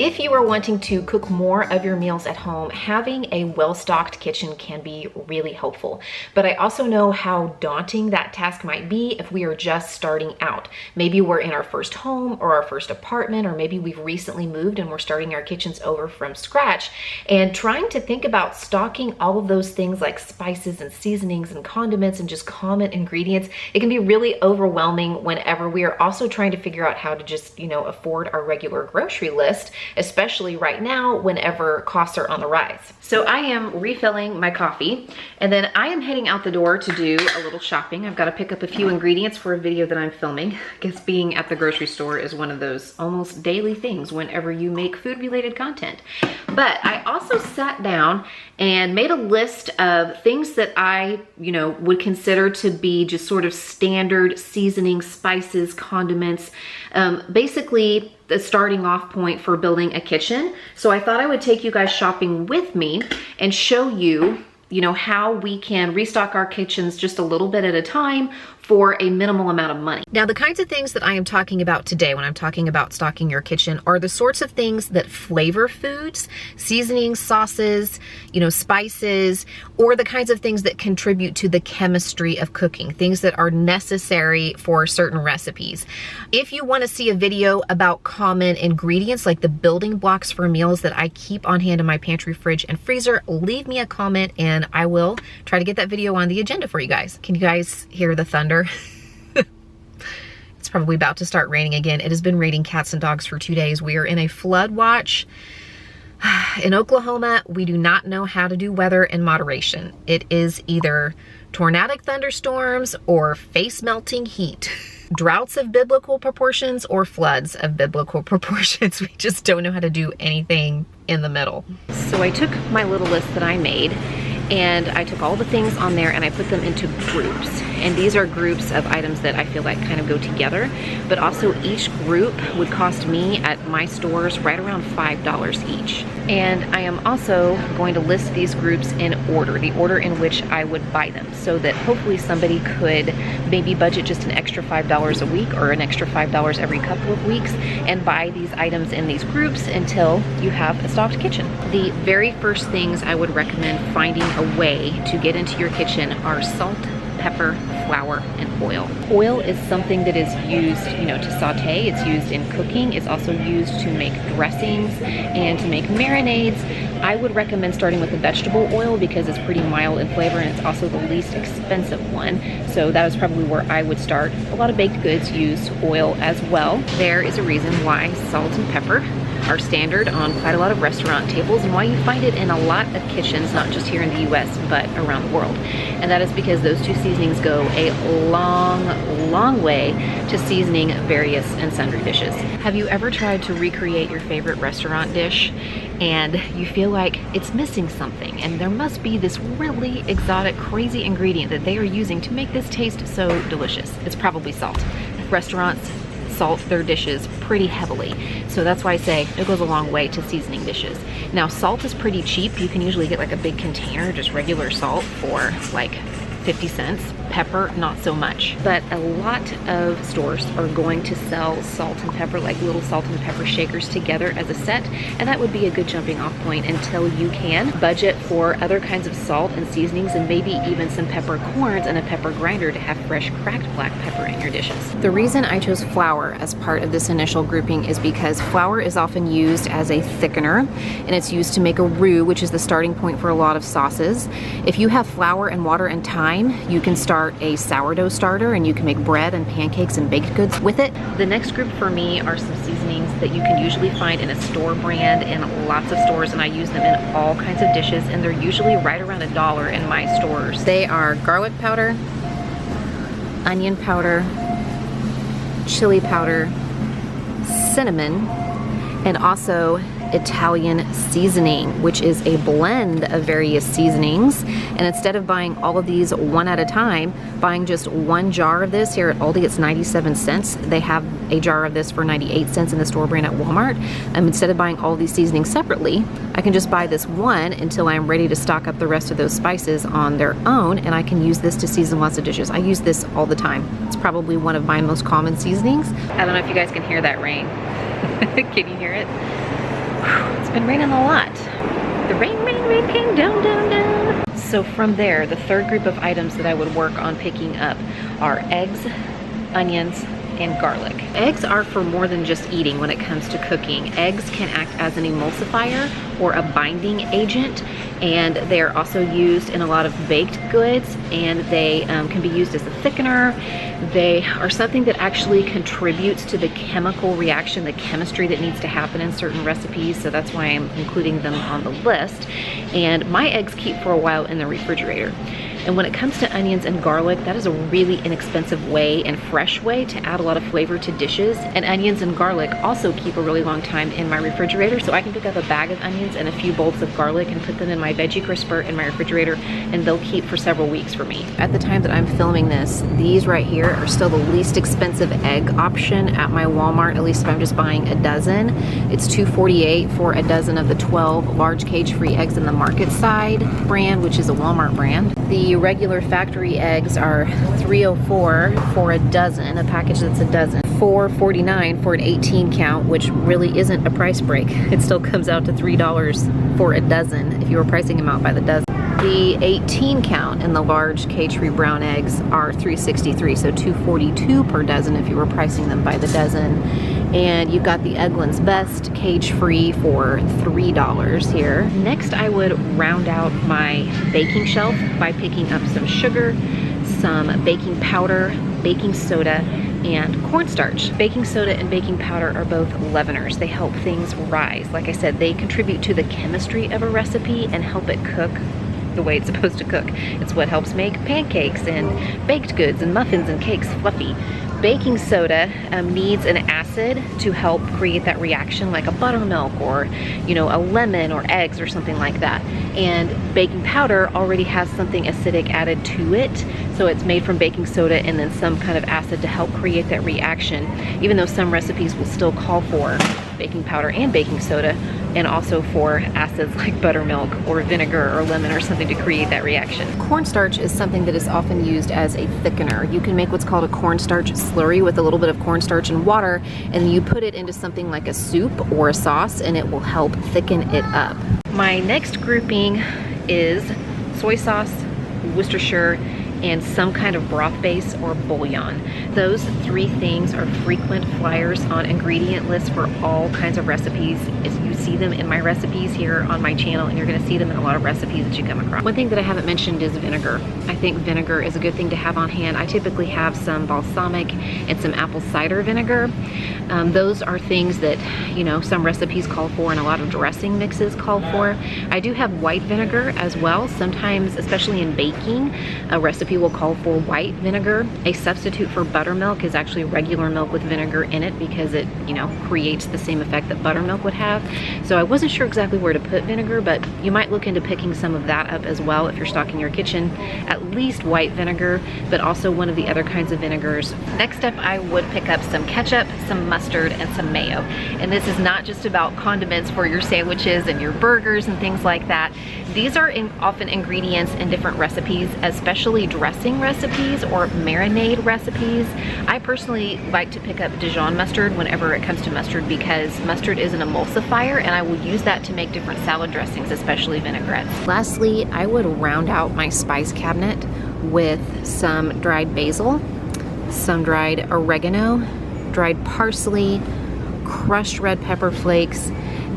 If you are wanting to cook more of your meals at home, having a well-stocked kitchen can be really helpful. But I also know how daunting that task might be if we are just starting out. Maybe we're in our first home or our first apartment, or maybe we've recently moved and we're starting our kitchens over from scratch. And trying to think about stocking all of those things like spices and seasonings and condiments and just common ingredients, it can be really overwhelming whenever we are also trying to figure out how to just, afford our regular grocery list, especially right now whenever costs are on the rise. So I am refilling my coffee, and then I am heading out the door to do a little shopping. I've got to pick up a few ingredients for a video that I'm filming. I guess being at the grocery store is one of those almost daily things whenever you make food related content. But I also sat down and made a list of things that I, would consider to be just sort of standard seasonings, spices, condiments, basically the starting off point for building a kitchen. So I thought I would take you guys shopping with me and show you, how we can restock our kitchens just a little bit at a time for a minimal amount of money. Now, the kinds of things that I am talking about today when I'm talking about stocking your kitchen are the sorts of things that flavor foods, seasonings, sauces, spices, or the kinds of things that contribute to the chemistry of cooking, things that are necessary for certain recipes. If you want to see a video about common ingredients, like the building blocks for meals that I keep on hand in my pantry, fridge, and freezer, leave me a comment and I will try to get that video on the agenda for you guys. Can you guys hear the thunder? It's probably about to start raining again. It has been raining cats and dogs for 2 days. We are in a flood watch. In Oklahoma, we do not know how to do weather in moderation. It is either tornadic thunderstorms or face-melting heat. Droughts of biblical proportions or floods of biblical proportions. We just don't know how to do anything in the middle. So I took my little list that I made, and I took all the things on there and I put them into groups. And these are groups of items that I feel like kind of go together, but also each group would cost me at my stores right around $5 each. And I am also going to list these groups in order, the order in which I would buy them, so that hopefully somebody could maybe budget just an extra $5 a week or an extra $5 every couple of weeks and buy these items in these groups until you have a stocked kitchen. The very first things I would recommend finding a way to get into your kitchen are salt, pepper, flour, and oil. Oil is something that is used, to saute. It's used in cooking. It's also used to make dressings and to make marinades. I would recommend starting with the vegetable oil because it's pretty mild in flavor and it's also the least expensive one. So that is probably where I would start. A lot of baked goods use oil as well. There is a reason why salt and pepper are standard on quite a lot of restaurant tables and why you find it in a lot of kitchens, not just here in the US, but around the world. And that is because those two seasonings go a long way to seasoning various and sundry dishes. Have you ever tried to recreate your favorite restaurant dish and you feel like it's missing something and there must be this really exotic, crazy ingredient that they are using to make this taste so delicious? It's probably salt. Restaurants salt their dishes pretty heavily. So that's why I say it goes a long way to seasoning dishes. Now, salt is pretty cheap. You can usually get like a big container, just regular salt, for like 50 cents. Pepper, not so much. But a lot of stores are going to sell salt and pepper, like little salt and pepper shakers together as a set, and that would be a good jumping off point until you can budget for other kinds of salt and seasonings and maybe even some peppercorns and a pepper grinder to have fresh cracked black pepper in your dishes. The reason I chose flour as part of this initial grouping is because flour is often used as a thickener, and it's used to make a roux, which is the starting point for a lot of sauces. If you have flour and water and thyme, you can start a sourdough starter and you can make bread and pancakes and baked goods with it. The next group for me are some seasonings that you can usually find in a store brand in lots of stores, and I use them in all kinds of dishes, and they're usually right around $1 in my stores. They are garlic powder, onion powder, chili powder, cinnamon, and also Italian seasoning, which is a blend of various seasonings. And instead of buying all of these one at a time, buying just one jar of this here at Aldi, it's 97 cents. They have a jar of this for 98 cents in the store brand at Walmart. Instead of buying all these seasonings separately, I can just buy this one until I'm ready to stock up the rest of those spices on their own, and I can use this to season lots of dishes. I use this all the time. It's probably one of my most common seasonings. I don't know if you guys can hear that rain. Can you hear it? It's been raining a lot. The rain came down, down, down. So from there, the third group of items that I would work on picking up are eggs, onions, and garlic. Eggs are for more than just eating when it comes to cooking. Eggs can act as an emulsifier or a binding agent, and they are also used in a lot of baked goods, and they can be used as a thickener. They are something that actually contributes to the chemical reaction, the chemistry that needs to happen in certain recipes, so that's why I'm including them on the list. And my eggs keep for a while in the refrigerator. And when it comes to onions and garlic, that is a really inexpensive way and fresh way to add a lot of flavor to dishes. And onions and garlic also keep a really long time in my refrigerator, so I can pick up a bag of onions and a few bulbs of garlic and put them in my veggie crisper in my refrigerator, and they'll keep for several weeks for me. At the time that I'm filming this, these right here are still the least expensive egg option at my Walmart, at least if I'm just buying a dozen. It's $2.48 for a dozen of the 12 large cage-free eggs in the Market Side brand, which is a Walmart brand. The regular factory eggs are $3.04 for a dozen, a package that's a dozen. $4.49 for an 18 count, which really isn't a price break. It still comes out to $3 for a dozen if you were pricing them out by the dozen. The 18 count in the large cage-free brown eggs are $3.63, so $2.42 per dozen if you were pricing them by the dozen. And you've got the Eggland's Best cage-free for $3 here. Next, I would round out my baking shelf by picking up some sugar, some baking powder, baking soda, and cornstarch. Baking soda and baking powder are both leaveners. They help things rise. Like I said, they contribute to the chemistry of a recipe and help it cook the way it's supposed to cook. It's what helps make pancakes and baked goods and muffins and cakes fluffy. Baking soda needs an acid to help create that reaction, like a buttermilk or, you know, a lemon or eggs or something like that. And baking powder already has something acidic added to it, so it's made from baking soda and then some kind of acid to help create that reaction, even though some recipes will still call for baking powder and baking soda, and also for acids like buttermilk or vinegar or lemon or something to create that reaction. Cornstarch is something that is often used as a thickener. You can make what's called a cornstarch slurry with a little bit of cornstarch and water, and you put it into something like a soup or a sauce, and it will help thicken it up. My next grouping is soy sauce, Worcestershire, and some kind of broth base or bouillon. Those three things are frequent flyers on ingredient lists for all kinds of recipes. You see them in my recipes here on my channel, and you're gonna see them in a lot of recipes that you come across. One thing that I haven't mentioned is vinegar. I think vinegar is a good thing to have on hand. I typically have some balsamic and some apple cider vinegar. Those are things that, you know, some recipes call for and a lot of dressing mixes call for. I do have white vinegar as well. Sometimes, especially in baking, a recipe will call for white vinegar. A substitute for buttermilk is actually regular milk with vinegar in it because it, you know, creates the same effect that buttermilk would have. So I wasn't sure exactly where to put vinegar, but you might look into picking some of that up as well if you're stocking your kitchen. At least white vinegar, but also one of the other kinds of vinegars. Next up, I would pick up some ketchup, some mustard, and some mayo. And this is not just about condiments for your sandwiches and your burgers and things like that. These are often ingredients in different recipes, especially dressing recipes or marinade recipes. I personally like to pick up Dijon mustard whenever it comes to mustard because mustard is an emulsifier, and I will use that to make different salad dressings, especially vinaigrettes. Lastly, I would round out my spice cabinet with some dried basil, some dried oregano, dried parsley, crushed red pepper flakes,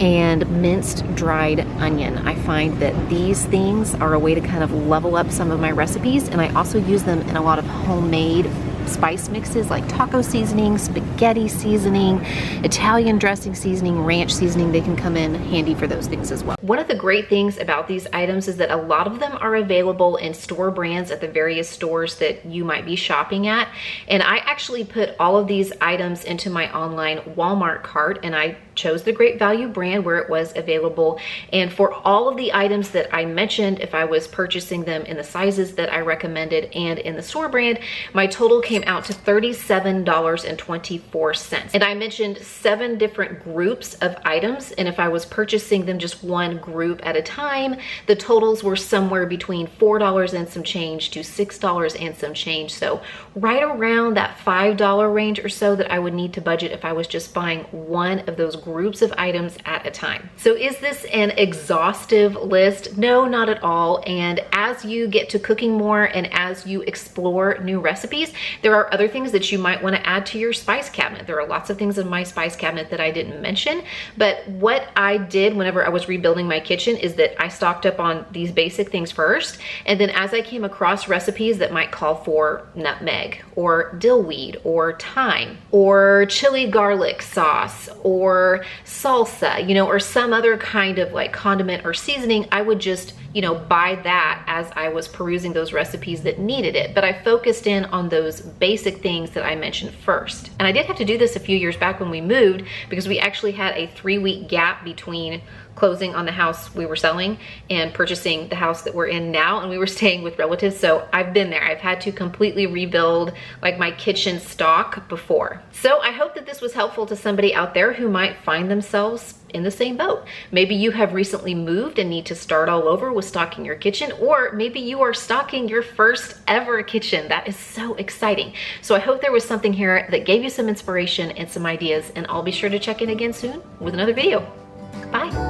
and minced dried onion. I find that these things are a way to kind of level up some of my recipes, and I also use them in a lot of homemade spice mixes like taco seasoning, spaghetti seasoning, Italian dressing seasoning, ranch seasoning. They can come in handy for those things as well. One of the great things about these items is that a lot of them are available in store brands at the various stores that you might be shopping at. And I actually put all of these items into my online Walmart cart, and I chose the Great Value brand where it was available. And for all of the items that I mentioned, if I was purchasing them in the sizes that I recommended and in the store brand, my total came out to $37.24. And I mentioned 7 different groups of items, and if I was purchasing them just one group at a time, the totals were somewhere between $4 and some change to $6 and some change. So right around that $5 range or so that I would need to budget if I was just buying one of those groups of items at a time. So is this an exhaustive list? No, not at all. And as you get to cooking more and as you explore new recipes, there are other things that you might want to add to your spice cabinet. There are lots of things in my spice cabinet that I didn't mention, but what I did whenever I was rebuilding my kitchen is that I stocked up on these basic things first, and then as I came across recipes that might call for nutmeg or dill weed or thyme or chili garlic sauce or salsa, you know, or some other kind of like condiment or seasoning, I would just, you know, buy that as I was perusing those recipes that needed it. But I focused in on those basic things that I mentioned first. And I did have to do this a few years back when we moved, because we actually had a 3-week gap between closing on the house we were selling and purchasing the house that we're in now, and we were staying with relatives. So I've been there. I've had to completely rebuild like my kitchen stock before. So I hope that this was helpful to somebody out there who might find themselves in the same boat. Maybe you have recently moved and need to start all over with stocking your kitchen, or maybe you are stocking your first ever kitchen. That is so exciting. So I hope there was something here that gave you some inspiration and some ideas, and I'll be sure to check in again soon with another video. Bye.